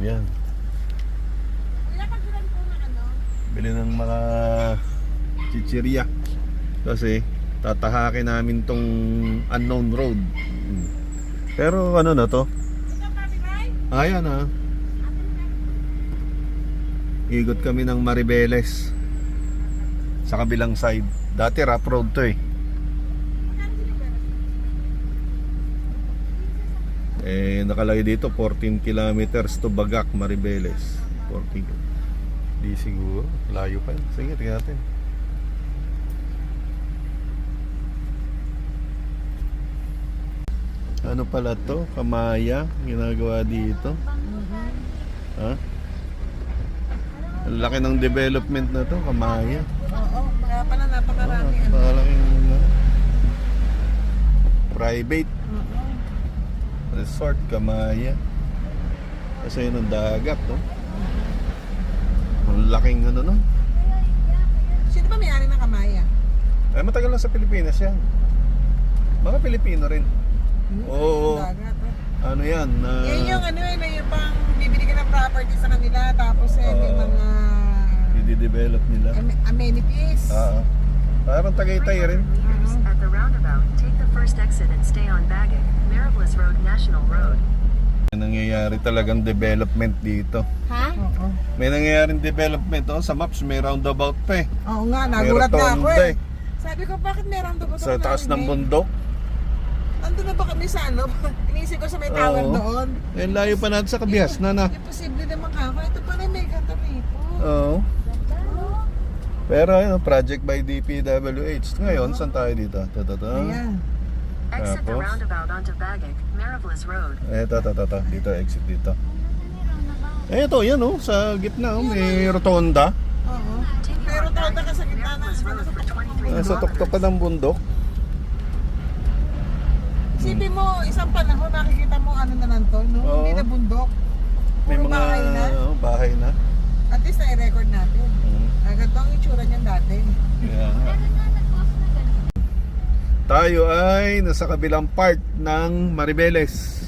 Yan. Bili ng mga chichirya. Kasi tatahakin namin tong unknown road. Pero ano na to? Ayan ah. Igot kami ng Maribeles sa kabilang side. Dati rough road to eh. Nakalagay dito 14 kilometers to Bagak, Maribeles. 14. Di siguro, layo pa yun. Sige, tingnan natin. Ano pala to? Kamaya, ginagawa dito. Ha? Ang laki ng development na to, Kamaya. Oo, kaya pala napakarami. Napakalaking private resort, Kamaya. Kasi yun ang dagat, no? Ang laking ano, no? Sino ba may-ari ng Kamaya? Ay, matagal lang sa Pilipinas yan. Mga Pilipino rin. Oo. Dagat, Ano yan? yan yung ano yun, yung pang bibili ka ng property sa kanila, tapos may mga i-develop nila. Amenities. Parang Tagaytay rin. At the roundabout, take the first exit and stay on Bagak, Maribeles Road, National Road. May nangyayari talagang development dito. Ha? Oo. May nangyayaring development. Sa maps may roundabout pa eh. Oo nga, nagulat na ako rotonda eh. Sabi ko, bakit may roundabout Sa taas ng bundok. Ando na ba kami sa ano? Inisip ko sa may tower doon. Layo pa natin sa Kabihas na. Imposible naman ako. Ito pala may katapipo. Oo. Pero project by DPWH. Ngayon, saan tayo dito? Ayan. Exit the Tapos? roundabout onto Bagak, Maribeles Road. Dito, exit dito. Ito, yan sa gitna, may rotonda. Oo. Pero toda ka sa gitna na. Sa tuktok ng bundok. Isipin mo, isang panahon nakikita mo ano na nanto, no? Oo. Hindi na bundok. May Puro mga bahay na. bahay na. At least na-record natin. Ganito ang itsura niyan dati. Kaya nga. Tayo ay nasa kabilang part ng Maribeles.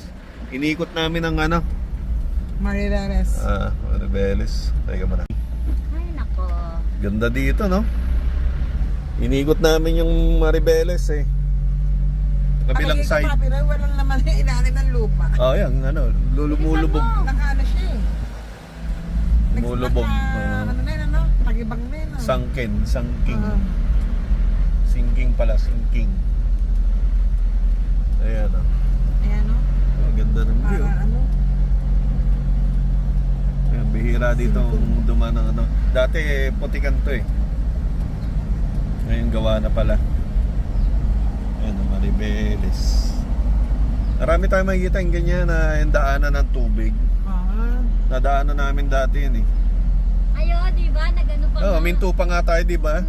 Inikot namin ang Maribeles. Maribeles. Teka muna. Ay, nako. Ganda dito, no? Inikot namin yung Maribeles eh. Kabilang side. Walang naman ilalim ng lupa. Yan, lumulubog. Nakaano siya eh. Lumulubog. Ano na yun, ano? Pag-ibang na yun. Sangking. Sinking pala, sinking. Ayan, Ayan, no? Ganda ng view. Para ano? Ayan, bihira dito ang dumaan ng Dati putikan to eh. Ngayon gawa na pala. Ayan, Maribeles. Marami tayong makikita yung ganyan na yung daanan ng tubig. Nadaanan namin dati yun eh. Ayo, di ba? Nagano pa Minto pa nga tayo, di ba?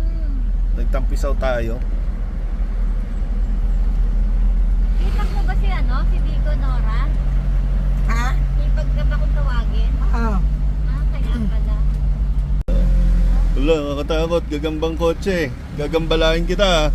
Nagtampisaw tayo. Kita mo ba si Vico Nora? Ha? Ipag ka ba kung tawagin? Oo. Kaya pala. Wala, nakakatakot. Gagambang kotse. Gagambalain kita.